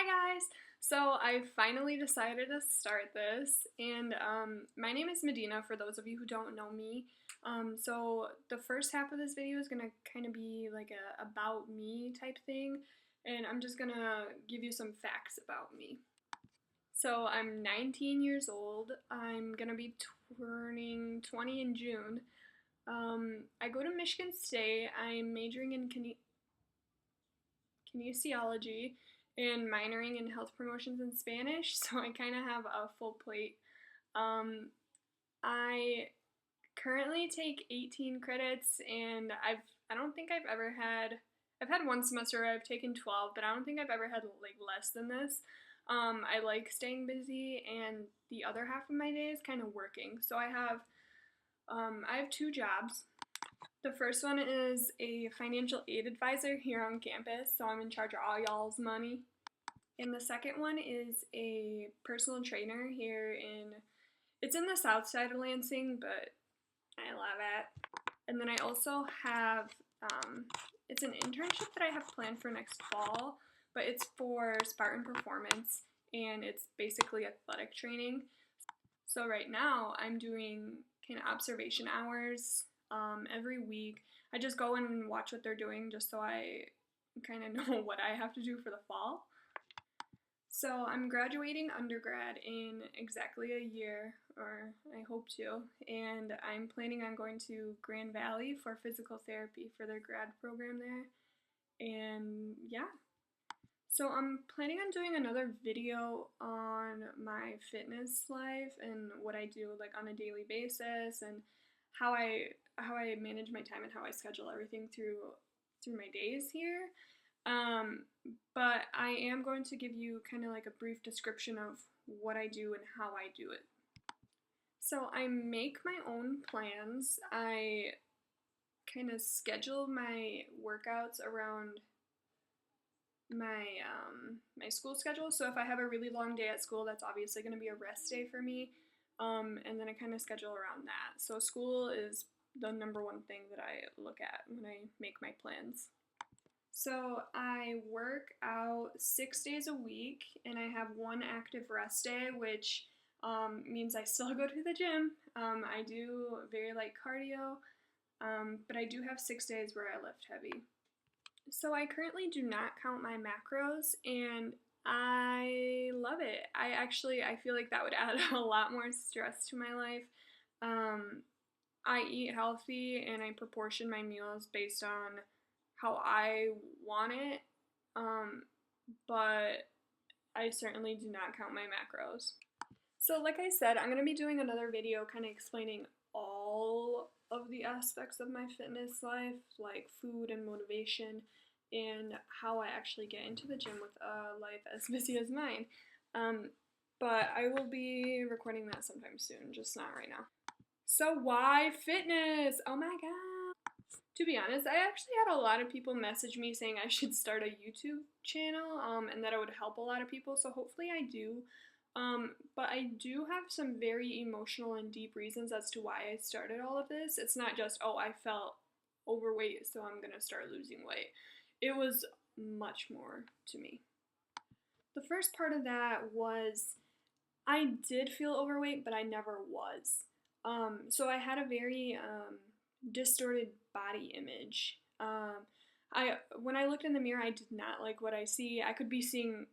Hi guys! So I finally decided to start this, and my name is Medina for those of you who don't know me. So the first half of this video is gonna kind of be like a about me type thing, and I'm just gonna give you some facts about me. So I'm 19 years old. I'm gonna be turning 20 in June. I go to Michigan State. I'm majoring in kinesiology and minoring in health promotions and Spanish, so I kind of have a full plate. Um, I currently take 18 credits, and I don't think I've had one semester where I've taken 12, but I don't think I've ever had like less than this. I like staying busy, and the other half of my day is kind of working. So I have two jobs. The first one is a financial aid advisor here on campus, so I'm in charge of all y'all's money. And the second one is a personal trainer it's in the south side of Lansing, but I love it. And then I also have, it's an internship that I have planned for next fall, but it's for Spartan Performance, and it's basically athletic training. So right now I'm doing kind of observation hours every week. I just go in and watch what they're doing just so I kind of know what I have to do for the fall. So I'm graduating undergrad in exactly a year, or I hope to, and I'm planning on going to Grand Valley for physical therapy for their grad program there. And yeah. So I'm planning on doing another video on my fitness life and what I do like on a daily basis and how I manage my time and how I schedule everything through my days here. Um, but I am going to give you kind of like a brief description of what I do and how I do it. So I make my own plans. I kind of schedule my workouts around my school schedule. So if I have a really long day at school, that's obviously going to be a rest day for me. And then I kind of schedule around that. So school is the number one thing that I look at when I make my plans. So I work out 6 days a week, and I have one active rest day, which means I still go to the gym. I do very light cardio, but I do have 6 days where I lift heavy. So I currently do not count my macros, and I love it. I feel like that would add a lot more stress to my life. I eat healthy and I proportion my meals based on how I want it, but I certainly do not count my macros. So like I said, I'm going to be doing another video kind of explaining all of the aspects of my fitness life, like food and motivation, and how I actually get into the gym with a life as busy as mine. But I will be recording that sometime soon, just not right now. So why fitness? Oh my god. To be honest, I actually had a lot of people message me saying I should start a YouTube channel, and that it would help a lot of people, so hopefully I do. But I do have some very emotional and deep reasons as to why I started all of this. It's not just, oh, I felt overweight, so I'm gonna start losing weight. It was much more to me. The first part of that was I did feel overweight, but I never was. So I had a very distorted body image. When I looked in the mirror, I did not like what I see. I could be seeing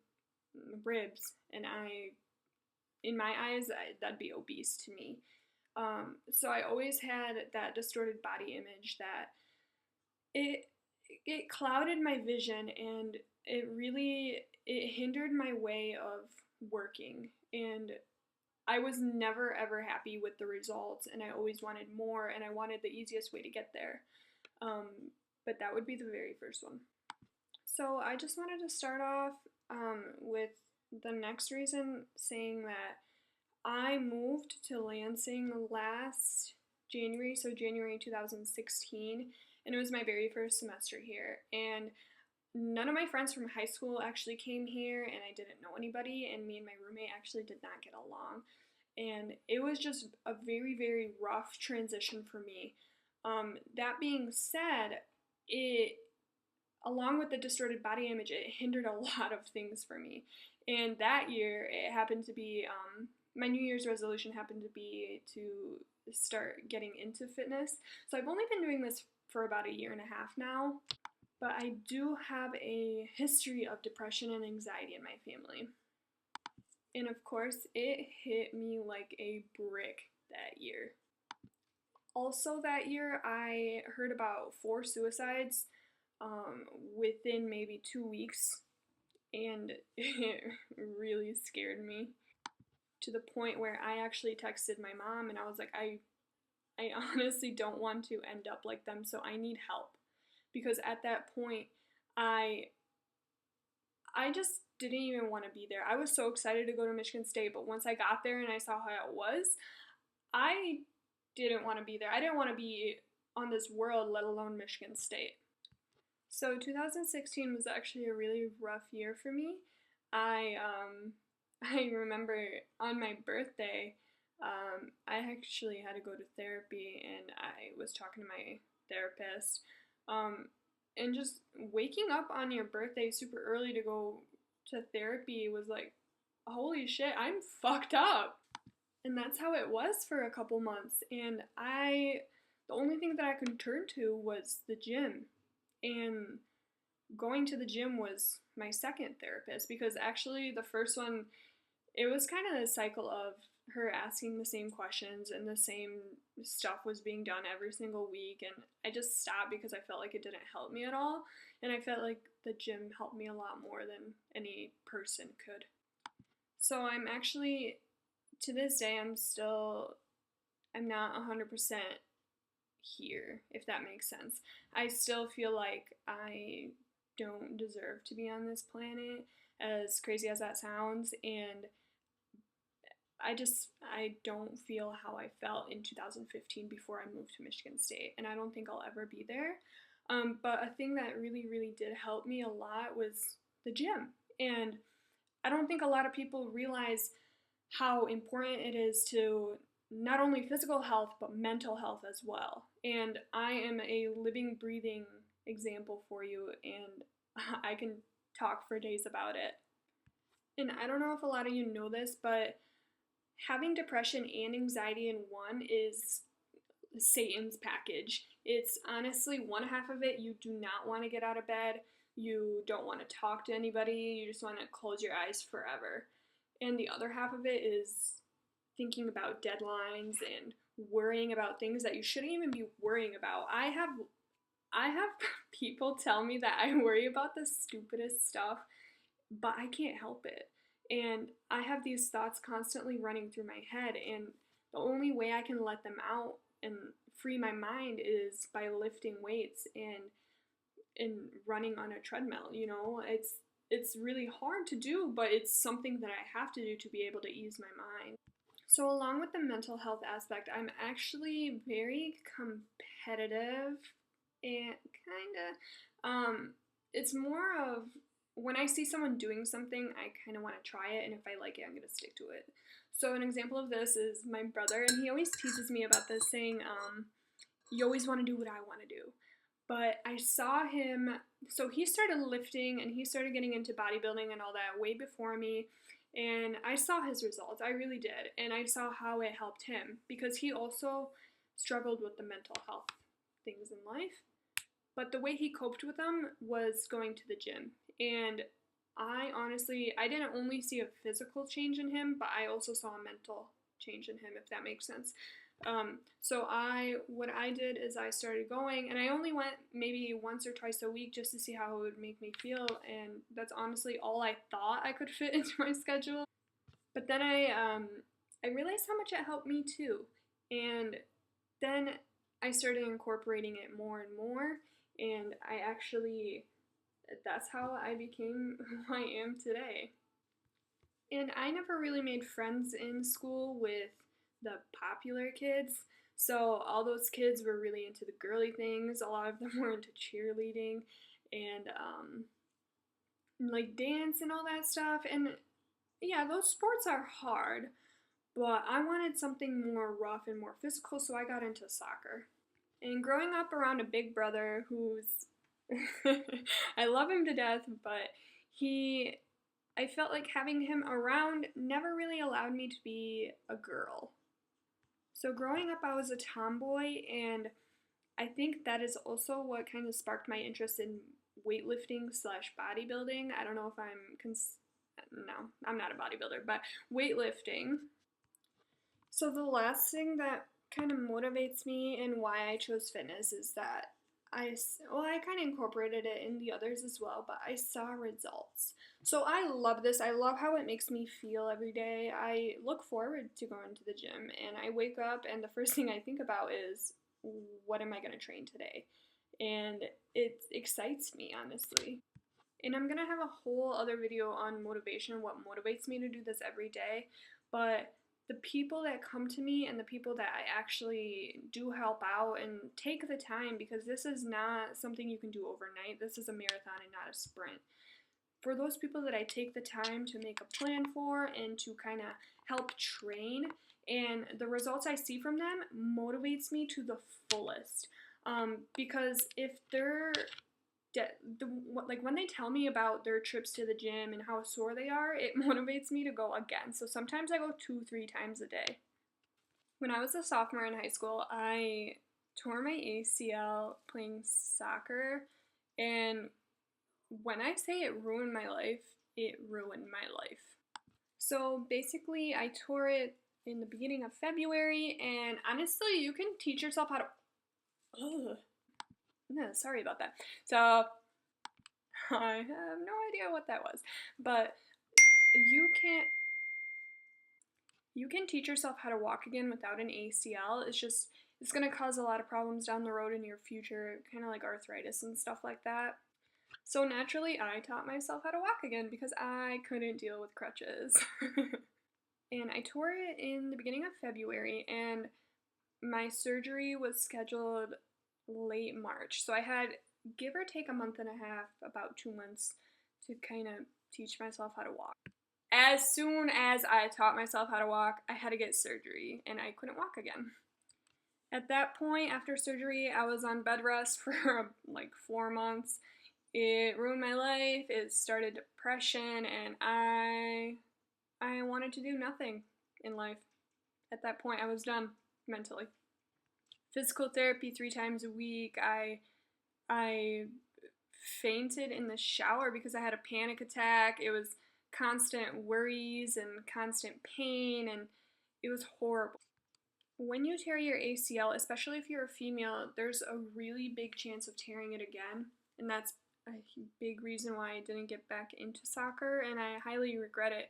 ribs, and in my eyes, that'd be obese to me. So I always had that distorted body image that it clouded my vision, and it hindered my way of working, and I was never ever happy with the results, and I always wanted more, and I wanted the easiest way to get there. But that would be the very first one. So I just wanted to start off with the next reason, saying that I moved to Lansing last January, so January 2016, and it was my very first semester here. And none of my friends from high school actually came here, and I didn't know anybody, and me and my roommate actually did not get along. And it was just a very, very rough transition for me. That being said, it along with the distorted body image, it hindered a lot of things for me. And that year, it happened to be my New Year's resolution happened to be to start getting into fitness. So I've only been doing this for about a year and a half now, but I do have a history of depression and anxiety in my family. And of course, it hit me like a brick that year. Also, that year, I heard about 4 suicides within maybe 2 weeks, and it really scared me to the point where I actually texted my mom and I was like, I honestly don't want to end up like them, so I need help. Because at that point, I I just didn't even want to be there. I was so excited to go to Michigan State, but once I got there and I saw how it was, I didn't want to be there. I didn't want to be on this world, let alone Michigan State. So 2016 was actually a really rough year for me. I I remember on my birthday, I actually had to go to therapy, and I was talking to my therapist. Um, and just waking up on your birthday super early to go to therapy was like, holy shit, I'm fucked up. And that's how it was for a couple months. And the only thing that I could turn to was the gym. And going to the gym was my second therapist, because actually the first one, it was kind of the cycle of her asking the same questions and the same stuff was being done every single week, and I just stopped because I felt like it didn't help me at all, and I felt like the gym helped me a lot more than any person could. So I'm actually, to this day, I'm not 100% here, if that makes sense. I still feel like I don't deserve to be on this planet, as crazy as that sounds, and I don't feel how I felt in 2015 before I moved to Michigan State, and I don't think I'll ever be there. But a thing that really, really did help me a lot was the gym. And I don't think a lot of people realize how important it is to not only physical health, but mental health as well. And I am a living, breathing example for you, and I can talk for days about it. And I don't know if a lot of you know this, but having depression and anxiety in one is Satan's package. It's honestly, one half of it, you do not want to get out of bed, you don't want to talk to anybody, you just want to close your eyes forever. And the other half of it is thinking about deadlines and worrying about things that you shouldn't even be worrying about. I have people tell me that I worry about the stupidest stuff, but I can't help it. And I have these thoughts constantly running through my head, and the only way I can let them out and free my mind is by lifting weights and running on a treadmill. It's really hard to do, but it's something that I have to do to be able to ease my mind. So along with the mental health aspect, I'm actually very competitive, and it's more of, when I see someone doing something, I kind of want to try it, and if I like it, I'm going to stick to it. So an example of this is my brother, and he always teases me about this, saying, you always want to do what I want to do. But I saw him, so he started lifting, and he started getting into bodybuilding and all that way before me, and I saw his results, I really did, and I saw how it helped him, because he also struggled with the mental health things in life. But the way he coped with them was going to the gym. And I didn't only see a physical change in him, but I also saw a mental change in him, if that makes sense. What I did is I started going, and I only went maybe once or twice a week just to see how it would make me feel, and that's honestly all I thought I could fit into my schedule. But then I realized how much it helped me too, and then I started incorporating it more and more, and that's how I became who I am today. And I never really made friends in school with the popular kids. So all those kids were really into the girly things. A lot of them were into cheerleading and like dance and all that stuff. And yeah, those sports are hard, but I wanted something more rough and more physical, so I got into soccer. And growing up around a big brother who's I love him to death, but I felt like having him around never really allowed me to be a girl. So growing up, I was a tomboy, and I think that is also what kind of sparked my interest in weightlifting slash bodybuilding. I don't know if no, I'm not a bodybuilder, but weightlifting. So the last thing that kind of motivates me and why I chose fitness is that I kind of incorporated it in the others as well, but I saw results. So I love this. I love how it makes me feel every day. I look forward to going to the gym, and I wake up and the first thing I think about is, what am I going to train today? And it excites me, honestly. And I'm going to have a whole other video on motivation, what motivates me to do this every day. But the people that come to me and the people that I actually do help out and take the time, because this is not something you can do overnight. This is a marathon and not a sprint. For those people that I take the time to make a plan for and to kind of help train, and the results I see from them motivates me to the fullest. Because if they're like when they tell me about their trips to the gym and how sore they are, it motivates me to go again. So sometimes I go 2-3 times a day. When I was a sophomore in high school, I tore my ACL playing soccer, and when I say it ruined my life, it ruined my life. So basically, I tore it in the beginning of February, and honestly, you can teach yourself how to. Ugh. No, sorry about that. So I have no idea what that was, but you can teach yourself how to walk again without an ACL. It's going to cause a lot of problems down the road in your future, kind of like arthritis and stuff like that. So naturally, I taught myself how to walk again because I couldn't deal with crutches. And I tore it in the beginning of February, and my surgery was scheduled late March. So I had, give or take, a month and a half, about 2 months, to kind of teach myself how to walk. As soon as I taught myself how to walk, I had to get surgery, and I couldn't walk again. At that point, after surgery, I was on bed rest for like 4 months. It ruined my life. It started depression, and I wanted to do nothing in life. At that point, I was done mentally. Physical therapy 3 times a week. I fainted in the shower because I had a panic attack. It was constant worries and constant pain, and it was horrible. When you tear your ACL, especially if you're a female, there's a really big chance of tearing it again, and that's a big reason why I didn't get back into soccer, and I highly regret it.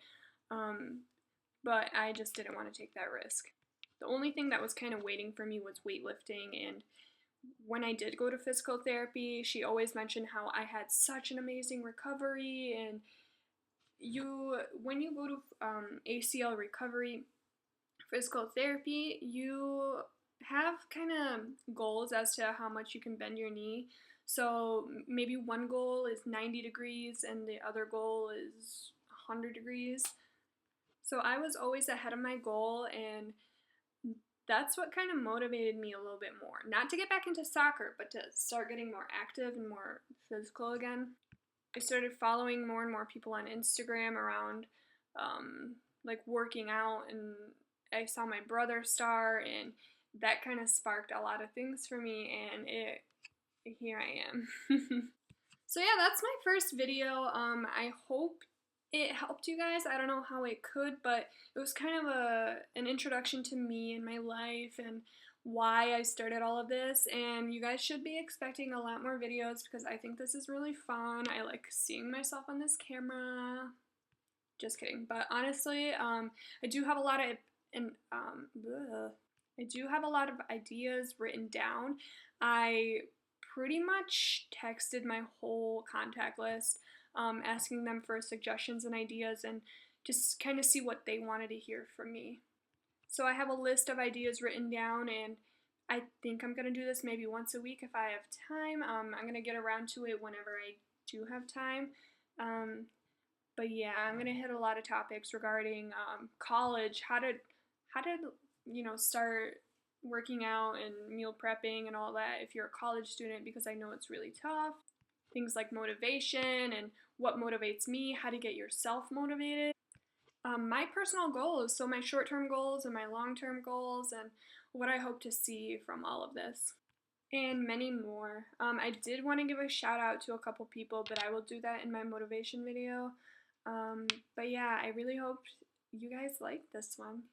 But I just didn't want to take that risk. The only thing that was kind of waiting for me was weightlifting, and when I did go to physical therapy, she always mentioned how I had such an amazing recovery, and when you go to ACL recovery, physical therapy, you have kind of goals as to how much you can bend your knee. So maybe one goal is 90 degrees and the other goal is 100 degrees. So I was always ahead of my goal, and that's what kind of motivated me a little bit more. Not to get back into soccer, but to start getting more active and more physical again. I started following more and more people on Instagram around like working out, and I saw my brother start, and that kind of sparked a lot of things for me, and here I am. So yeah, that's my first video. I hope it helped you guys. I don't know how it could, but it was kind of an introduction to me and my life and why I started all of this, and you guys should be expecting a lot more videos because I think this is really fun. I like seeing myself on this camera. Just kidding. But honestly, I do have a lot of I do have a lot of ideas written down. I pretty much texted my whole contact list, asking them for suggestions and ideas, and just kind of see what they wanted to hear from me. So I have a list of ideas written down, and I think I'm going to do this maybe once a week if I have time. I'm going to get around to it whenever I do have time. But yeah, I'm going to hit a lot of topics regarding college, how to start working out and meal prepping and all that if you're a college student, because I know it's really tough. things like motivation and what motivates me, how to get yourself motivated. My personal goals, so my short-term goals and my long-term goals, and what I hope to see from all of this. And many more. I did want to give a shout out to a couple people, but I will do that in my motivation video. But yeah, I really hope you guys like this one.